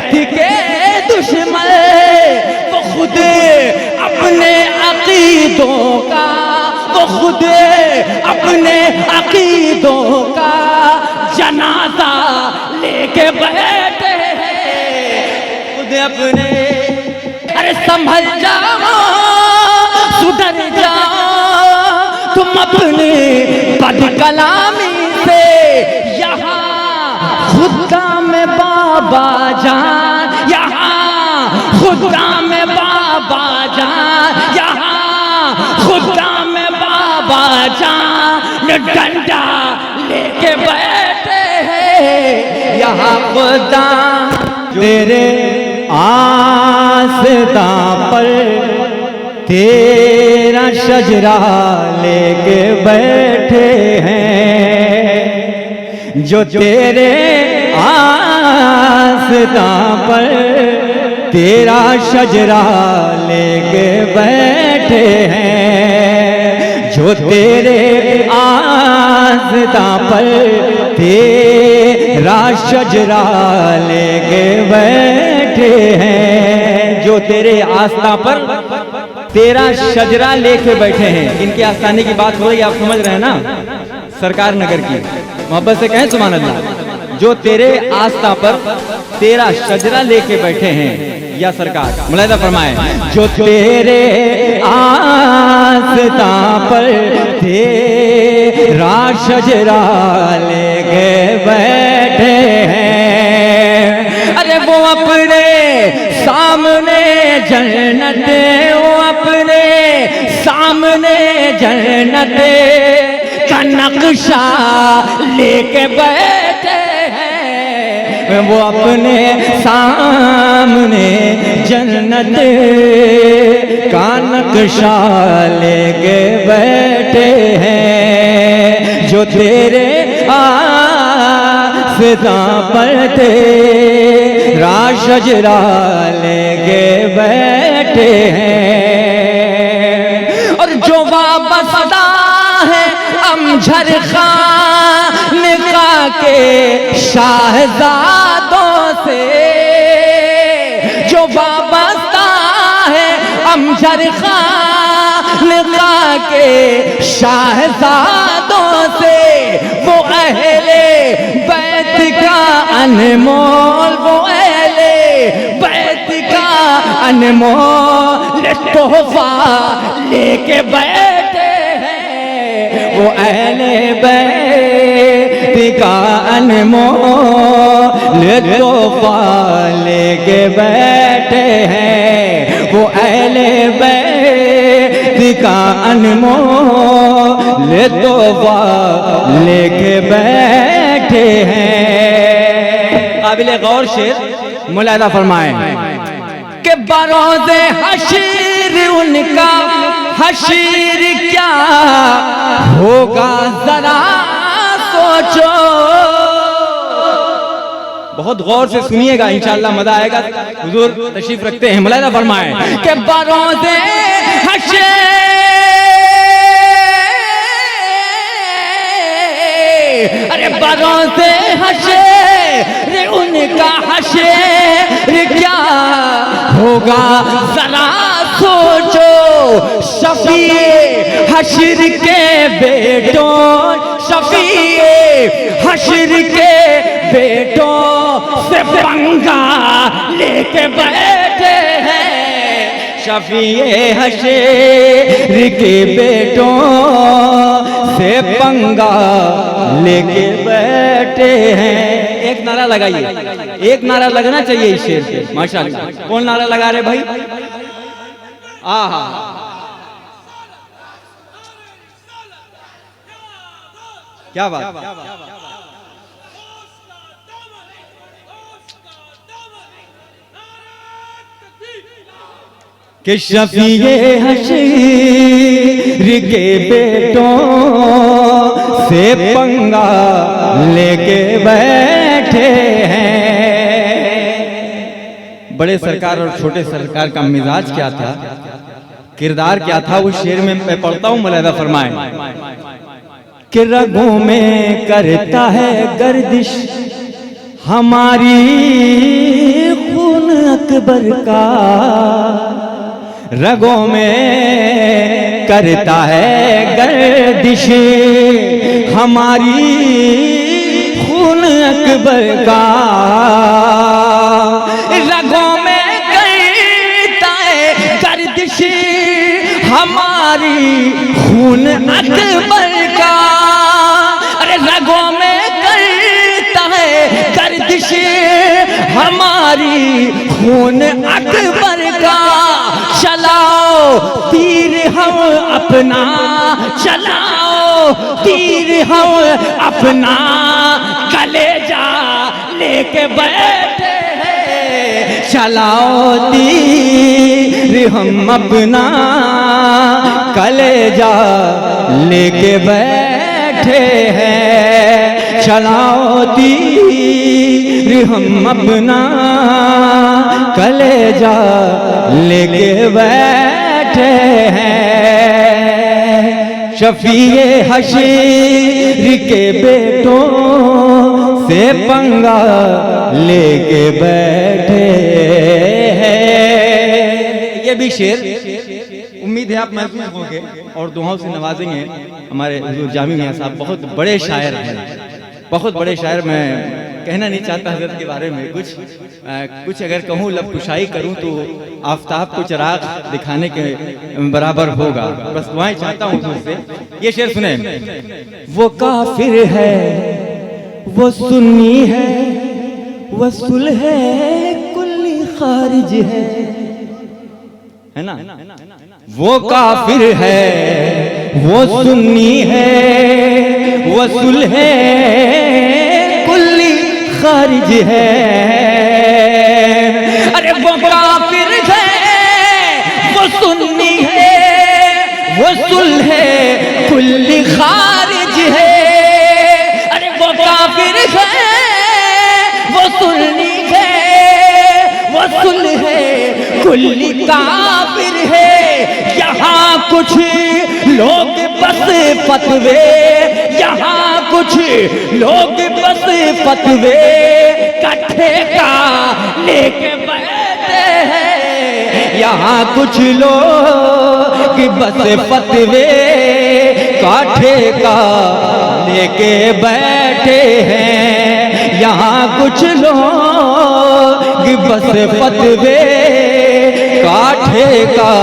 बैठ के दुश्मन वो खुद अपने अकीदों का, वो खुद अपने अकीदों का जनाजा लेके बैठे हैं खुद अपने। अरे संभल जाओ, सुधर जाओ तुम अपनी बदकलामी से, यहाँ खुदा में बाबा जान, यहाँ खुदा में बाबा जान, यहाँ खुदा में बाबा जान डंडा लेके बैठे हैं यहाँ खुदा। तेरे आस्था पर तेरा शजरा लेके बैठे हैं, जो तेरे आस्था पर तेरा शजरा लेके बैठे हैं, जो तेरे आस्था पर तेरा शजरा लेके बैठे हैं, जो तेरे आस्था पर तेरा शजरा लेके बैठे हैं। इनके आस्थाने की बात हो रही है, आप समझ रहे हैं ना, सरकार नगर की। मोहब्बत से कहें सुभान अल्लाह। जो तेरे आस्था पर तेरा शजरा लेके बैठे हैं या सरकार, मुलाहिदा फरमाए, जो तेरे आस्था पर तेरा शजरा लेके बैठे हैं। अरे वो अपने सामने जन्नत, वो अपने सामने जन्नत का नक्शा लेके बैठे हैं, वो अपने सामने जन्नत का नक्शा लेके बैठे हैं, जो तेरे आस्था पर तेरा शजरा लेके बैठे हैं। और जो वाबस्ता है अमजद खानका के शाहजादों से, जो वाबस्ता है अमजद खानका के शाहजादों से, वो अहले बैत का अनमोल, वो अहले बैत का अनमोल तोहफा लेके बैठे हैं, वो अहले बैत का अनमोल तोहफा लेके बैठे हैं, वो अहले बैत का अनमोल तोहफा लेके बैठे हैं। काबिल गौर शेर मुलाहिदा फरमाएं कि बरोज़े हशीर उनका हशीर क्या होगा जरा सोचो। बहुत गौर से सुनिएगा, इंशाअल्लाह मजा आएगा। हुजूर तशरीफ रखते हैं, मुलाहिदा फरमाएं कि बरोज़े हशीर, अरे बरोज़े हशीर उनका हशीर क्या होगा जरा सोचो। शफीए हशीर के बेटों, शफीए हशीर के बेटों से पंगा लेके बैठे हैं, शफीए हशीर के बेटों से पंगा लेके बैठे हैं। एक नारा लगाइए, एक नारा लगना चाहिए इस शेर पे, माशाअल्लाह। कौन नारा लगा रहे भाई? आहा, क्या बात। कि शफीए हशीर के बेटों से पंगा लेके बैठे हैं। बड़े सरकार और छोटे सरकार का मिजाज क्या था, किरदार क्या था, उस शेर में मैं पढ़ता हूँ, मुलाहिदा फरमाएं कि रगों में करता है गर्दिश हमारी अकबर का रगों में करता है गर्दिश, हमारी खून अकबर का रगों में करता है गर्दिश, हमारी खून अकबर का। अरे रगों में करता है गर्दिश, हमारी खून अकबर का। चलाओ तीर हम अपना, चलाओ तीर हम अपना, कलेजा लेके बैठे हैं। चलाओ तीर हम अपना, कलेजा लेके बैठे हैं। चलाओ तीर हम अपना, कलेजा लेके बैठे हैं। शफीए हशीर के बेटों से पंगा लेके बैठे हैं। ये भी शेर उम्मीद है आप महसूस होंगे और दुआओं से नवाजेंगे। हमारे हुजूर जामी मियां साहब बहुत बड़े शायर हैं, बहुत बड़े शायर। मैं कहना नहीं चाहता हज़रत के बारे में कुछ अगर कहूँ लबकुशाई करूँ तो आफताब को चिराग दिखाने के बराबर होगा। बस दुआएं चाहता हूँ तुझसे। ये शेर सुने। वो काफिर है, वो सुन्नी है, वो सुलह है, कुल्ली खारिज है ना। वो काफिर है, वो सुन्नी है, वो सुलह कुल्ली खारिज है। अरे वो काफिर है, वो सुन्नी है, वो सुलह कुल्ली खारिज है। अरे वो काफिर है, वो सुन्नी है, वो सुलह कुल्ली काफिर है। यहाँ कुछ लोग बस फतवे, यहाँ कुछ लोग बस फतवे कट्ठे का लेके बैठे हैं। यहाँ कुछ लोग बस फतवे काठे का लेके बैठे हैं। यहाँ कुछ लोग बस फतवे काठे का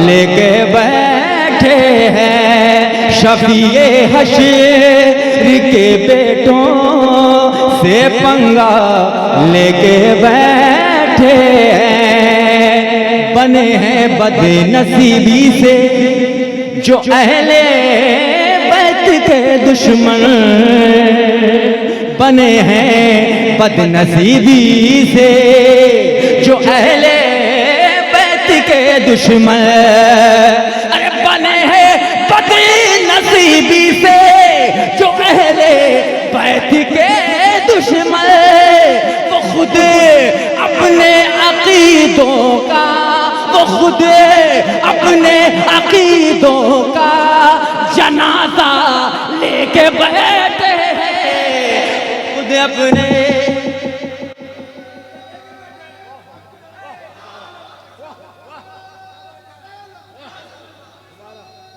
लेके बैठे हैं। शफीए हशीर के बेटों से पंगा लेके बैठे हैं। बने हैं बदनसीबी से जो अहले बैत के दुश्मन, बने हैं बदनसीबी से जो अहले बैत के दुश्मन। अरे बने हैं बदनसीबी से जो अहले बैत के दुश्मन। वो खुद अपने अकीदों का, वो खुद अपने अकीदों का जनाजा लेके बैठे हैं। खुद अपने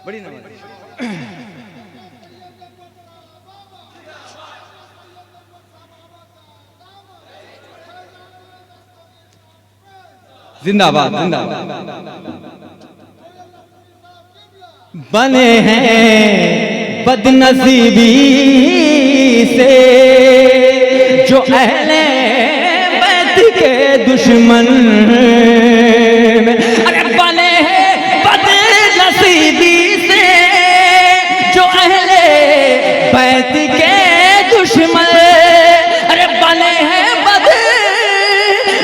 बड़ी नवाज जिंदाबाद जिंदाबाद। बने हैं बदनसीबी से जो अहले बैत के दुश्मन। अरे बने हैं बदनसीबी से जो अहले बैत के दुश्मन। अरे बने हैं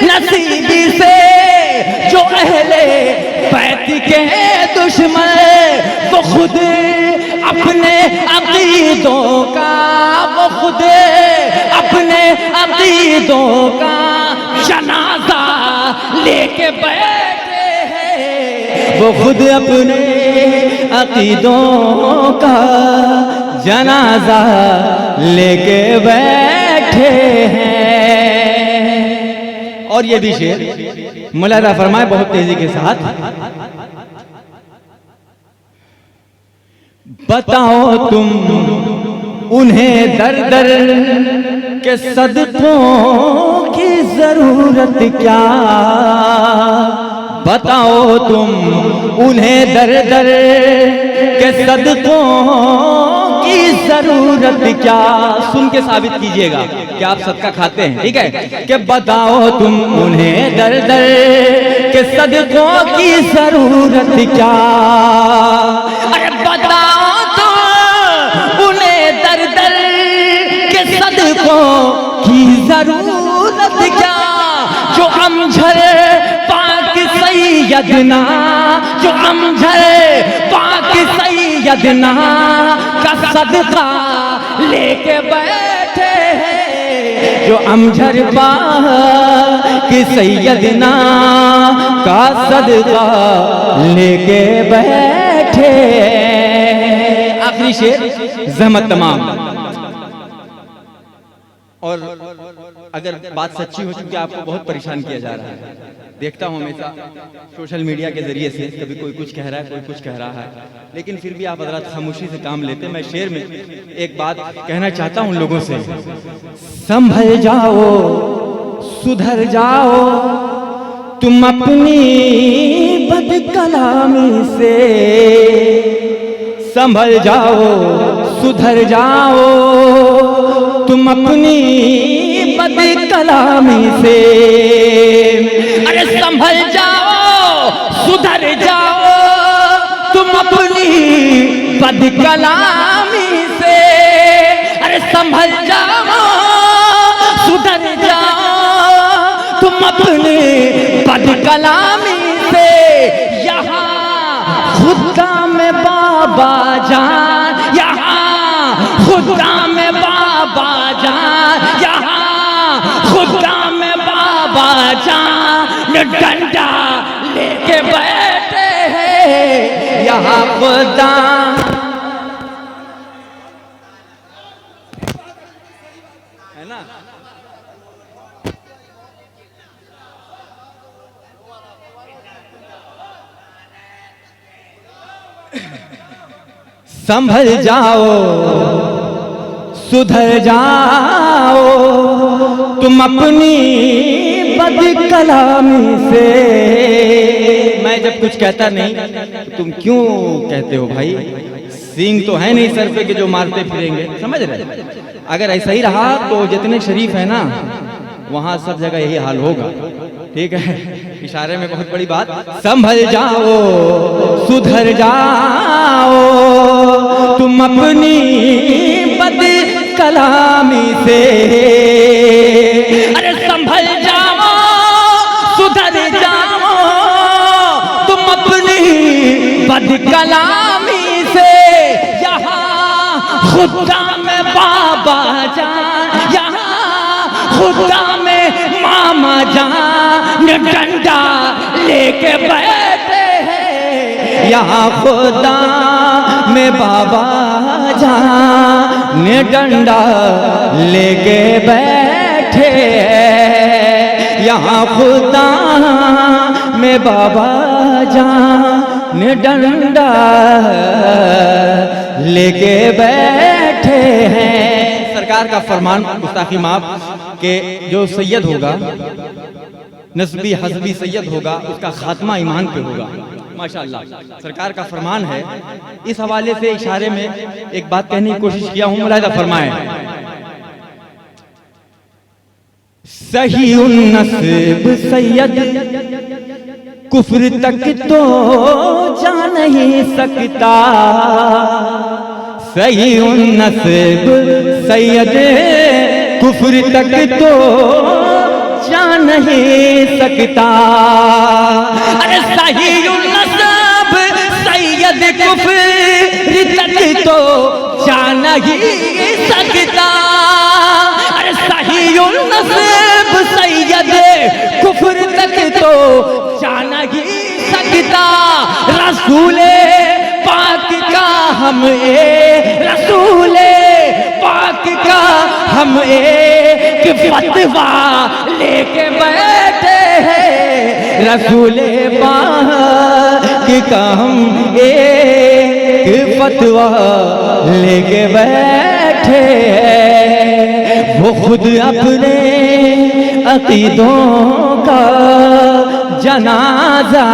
बदनसीबी से जो अहले बैत के दुश्मन। वो खुद अपने अकीदों का, वो खुद अपने अकीदों का जनाजा लेके बैठे हैं। वो खुद अपने अकीदों का जनाजा लेके बैठे हैं। और ये भी शेर मुलाहिजा फरमाए बहुत तेजी के साथ। बताओ तुम उन्हें दर दर के सदकों की जरूरत क्या, बताओ तुम उन्हें दर दर के सदकों की जरूरत क्या। सुन के साबित कीजिएगा कि आप सदका खाते हैं, ठीक है। कि बताओ तुम उन्हें दर दर के सदकों की जरूरत क्या, अरे बताओ तुम उन्हें दर दर के सदकों की जरूरत क्या। जो अमझर पाक सैयदना, जो अमझर पाक सैयदना का सदका लेके बैठे हैं, जो अमझर पाक सैयदना का सदका लेके बैठे हैं। आखिरी शेर ज़हमत तमाम। और अगर बात सच्ची हो चुकी है, आपको बहुत परेशान किया जा रहा है, देखता हूं हमेशा सोशल मीडिया के जरिए से, कभी कोई कुछ कह रहा है, कोई कुछ कह रहा है, लेकिन फिर भी आप हज़रात खामोशी से काम लेते। मैं शेर में एक बात कहना चाहता हूं लोगों से, संभल जाओ सुधर जाओ तुम अपनी बदकलामी से, संभल जाओ सुधर जाओ तुम अपनी बदकलामी से। अरे संभल जाओ सुधर जाओ तुम अपनी बदकलामी से। अरे संभल जाओ सुधर जाओ तुम अपनी बदकलामी से। यहाँ खुदा में बाबा जान, यहाँ खुदा में बाबा जान, यहाँ खुदा में बाबा जान डंडा लेके बैठे हैं। यहाँ खुदा है ना। संभल जाओ सुधर जाओ तुम अपनी बदकलामी से। मैं जब कुछ कहता नहीं तुम क्यों कहते हो भाई, सींग तो है नहीं सर पे कि जो मारते फिरेंगे, समझ रहे। अगर ऐसा ही रहा तो जितने शरीफ है ना वहां सब जगह यही हाल होगा, ठीक है। इशारे में बहुत बड़ी बात। संभल जाओ सुधर जाओ तुम अपनी बदकलामी से। अरे संभल जाओ सुधर जाओ तुम अपनी बदकलामी से। यहाँ खुदा में बाबा जान, यहाँ खुदा में मामा जान डंडा लेके बैठे हैं। यहाँ खुदा में बाबा जान डंडा लेके बैठे हैं। यहाँ खुदा में बाबा जान डंडा लेके बैठे हैं। सरकार का फरमान गुस्ताखी माफ के जो सैयद होगा, नस्बी हस्बी सैयद होगा, उसका खात्मा ईमान पे होगा। माशाअल्लाह सरकार का फरमान है। इस हवाले से इशारे में एक बात कहने की कोशिश किया हूं, मुलाहिजा फरमाएं। सही नस्ब सैयद कुफ्र तक तो जा नहीं सकता, सही नस्ब सैयद कुफ्र तक तो जा नहीं सकता। अरे सही नस्ब सैयद कुफ्र तक तो जा नहीं सकता। अरे सही नस्ब सैयद कुफ्र तक तो जा नहीं सकता। रसूले पाक का हम रसूले पाक का हम एक फतवा लेके बैठे हैं। रसूले पाक का हम एक फतवा लेके बैठे हैं। वो खुद अपने अकीदों का जनाजा